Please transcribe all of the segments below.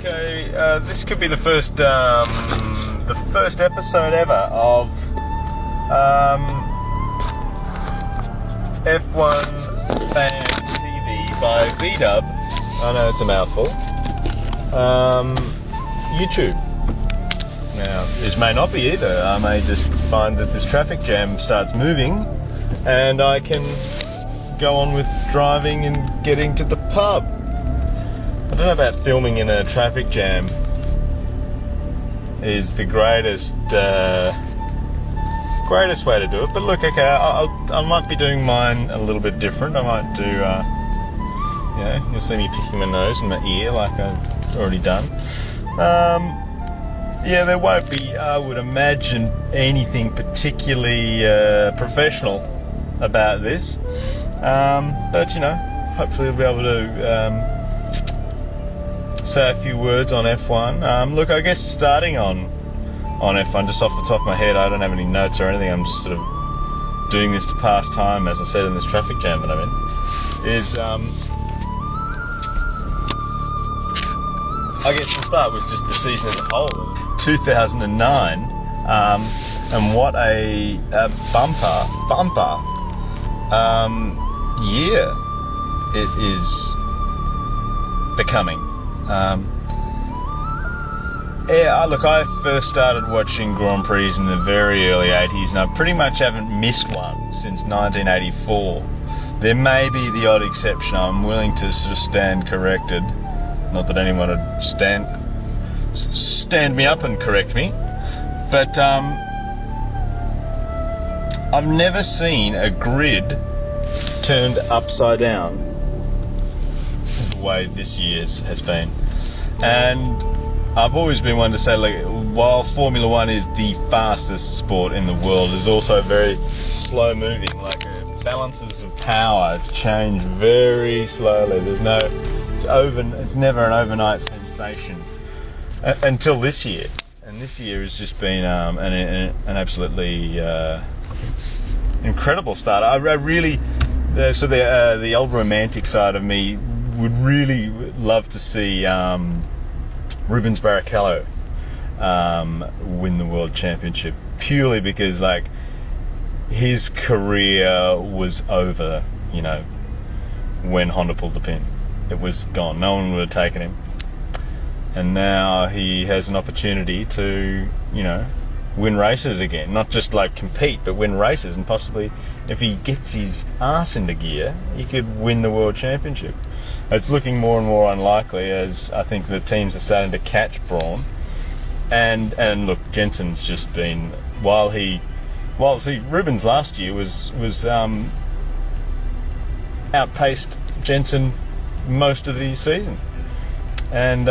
Okay, this could be the first episode ever of F1 Fan TV by VDub. I know it's a mouthful. YouTube. Now, this may not be either. I may just find that this traffic jam starts moving, and I can go on with driving and getting to the pub. I don't know about filming in a traffic jam is the greatest way to do it, but look, okay, I might be doing mine a little bit different. I might do, you'll see me picking my nose and my ear like I've already done. There won't be, I would imagine, anything particularly professional about this, but hopefully we'll be able to say a few words on F1. Look, I guess starting on F1, just off the top of my head, I don't have any notes or anything. I'm just sort of doing this to pass time, as I said, in this traffic jam that I'm in. Is I guess we'll start with just the season as a whole, 2009, and what a bumper year it is becoming. Look, I first started watching Grand Prix in the very early 80s, and I pretty much haven't missed one since 1984. There may be the odd exception. I'm willing to sort of stand corrected. Not that anyone would stand me up and correct me, but I've never seen a grid turned upside down the way this year's has been. And I've always been one to say, like, while Formula One is the fastest sport in the world, it's also very slow moving. Like, balances of power change very slowly. It's never an overnight sensation until this year. And this year has just been an absolutely incredible start. I really, the old romantic side of me would really love to see Rubens Barrichello win the world championship, purely because, like, his career was over, when Honda pulled the pin. It was gone. No one would have taken him. And now he has an opportunity to, win races again. Not just, like, compete, but win races. And possibly, if he gets his arse into gear, he could win the world championship. It's looking more and more unlikely, as I think the teams are starting to catch Brawn. And look, Jensen's just been, Rubens last year was outpaced Jensen most of the season, and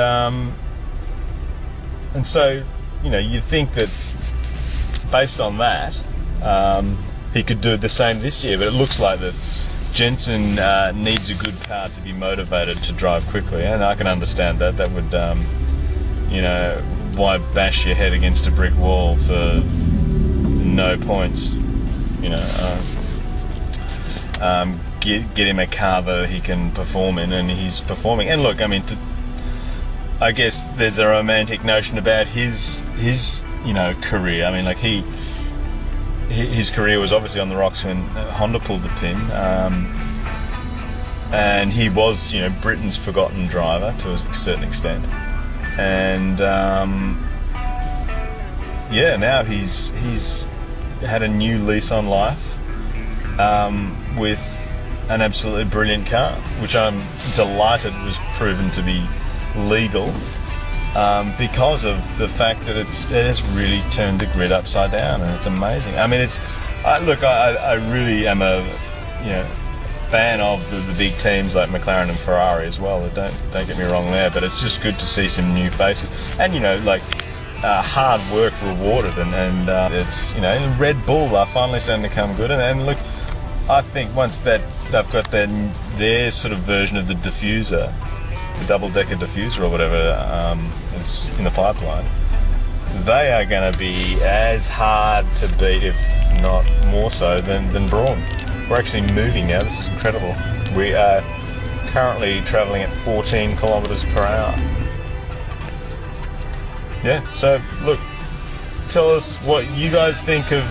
so you'd think that based on that he could do the same this year, but it looks like that Jensen needs a good car to be motivated to drive quickly, and I can understand that. That would why bash your head against a brick wall for no points? Get him a car that he can perform in, and he's performing. And look, I mean, I guess there's a romantic notion about his career. I mean, like, his career was obviously on the rocks when Honda pulled the pin, and he was Britain's forgotten driver to a certain extent, and now he's had a new lease on life with an absolutely brilliant car, which I'm delighted was proven to be legal, because of the fact that it has really turned the grid upside down, and it's amazing. I mean, I really am a fan of the big teams like McLaren and Ferrari as well. Don't get me wrong there, but it's just good to see some new faces, and hard work rewarded, and it's Red Bull are finally starting to come good, and look, I think once that they've got their sort of version of the diffuser, the double-decker diffuser or whatever is in the pipeline, they are going to be as hard to beat, if not more so, than Brawn. We're actually moving now. This is incredible. We are currently travelling at 14 kilometres per hour. yeah, so look, tell us what you guys think of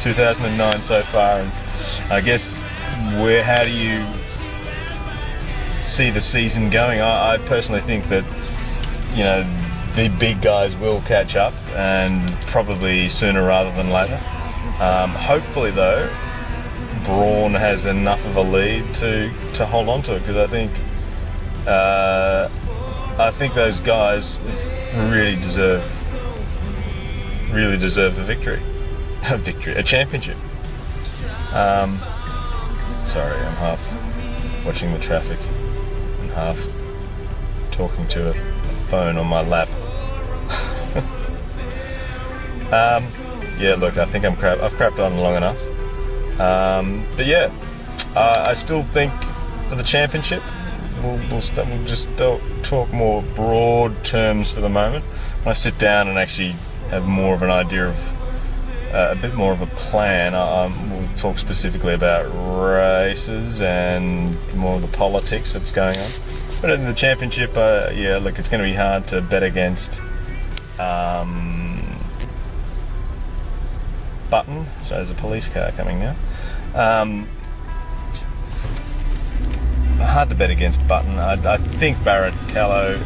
2009 so far, and I guess how do you see the season going? I personally think that, you know, the big guys will catch up, and probably sooner rather than later. Hopefully though, Braun has enough of a lead to hold on to it, because I think those guys really deserve a victory, a championship. Sorry, I'm half watching the traffic and half talking to a phone on my lap. Yeah, look, I think I've crapped on long enough. But yeah, I still think for the championship, we'll just talk more broad terms for the moment. When I sit down and actually have more of an idea of a bit more of a plan, we'll talk specifically about races and more of the politics that's going on. But in the championship, yeah, look, it's going to be hard to bet against Button. So there's a police car coming now. Hard to bet against Button. I think Barrichello,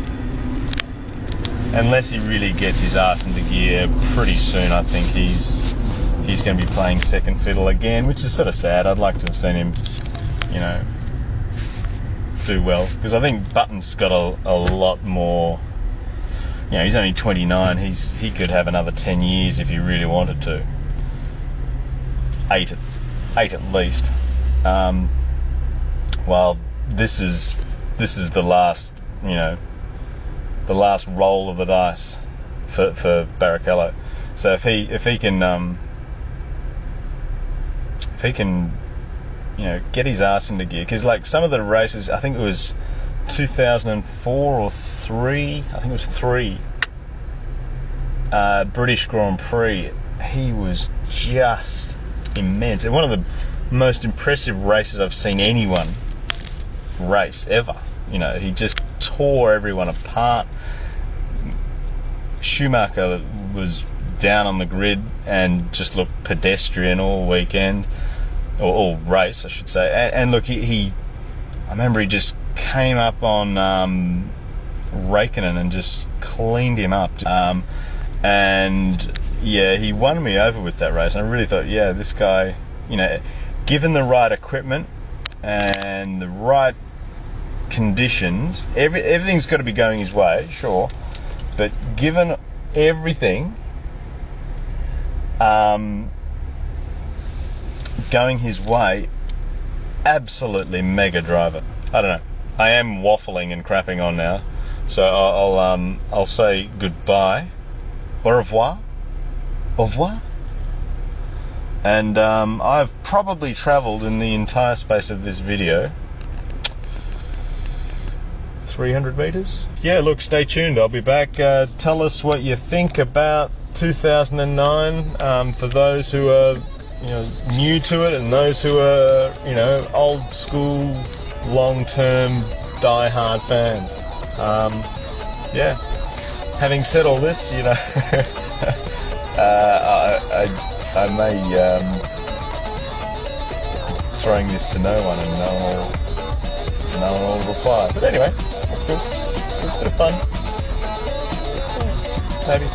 unless he really gets his arse into gear pretty soon, I think he's going to be playing second fiddle again, which is sort of sad. I'd like to have seen him, you know, do well, because I think Button's got a lot more. You know, he's only 29. He could have another 10 years if he really wanted to. Eight at least. Well, this is the last, you know, the last roll of the dice for Barrichello. So if he can you know, get his ass into gear, because like some of the races, I think it was 2004 or 3, I think it was 3 British Grand Prix, he was just immense, and one of the most impressive races I've seen anyone race ever. You know, he just tore everyone apart. Schumacher was down on the grid and just looked pedestrian all weekend, or all race I should say, and look, I remember he just came up on Raikkonen and just cleaned him up, and yeah, he won me over with that race. And I really thought, yeah, this guy, you know, given the right equipment and the right conditions, everything's got to be going his way, sure, but given everything going his way, absolutely mega driver. I don't know, I am waffling and crapping on now, so I'll say goodbye, au revoir, and I've probably travelled in the entire space of this video 300 meters. Yeah, look, stay tuned, I'll be back. Tell us what you think about 2009, for those who are, you know, new to it, and those who are, you know, old school, long-term, die-hard fans. Yeah, having said all this, you know, I may throwing this to no one, and no one will reply. But anyway, that's good. It's a bit of fun. Maybe.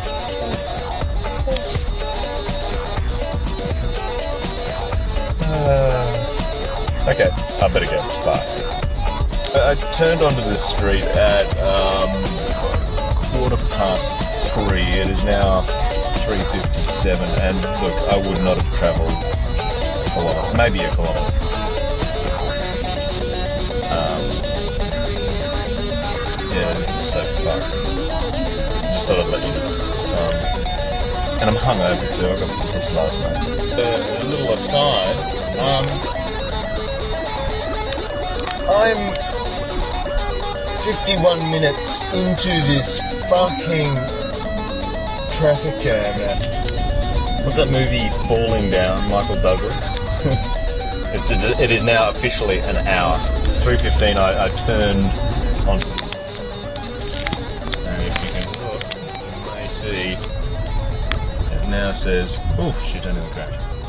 Okay, I better go. Bye. I turned onto the street at 3:15. It is now 3:57, and look, I would not have travelled a kilometre, maybe a kilometre. Yeah, this is so fun. Just thought I'd let you know. And I'm hungover too. I got pissed last night. A little aside. I'm 51 minutes into this fucking traffic jam now. What's that movie, Falling Down, Michael Douglas? It is now officially an hour. 3:15 I turned on. And if you can look, you may see it now says, oh shit, I nearly crashed.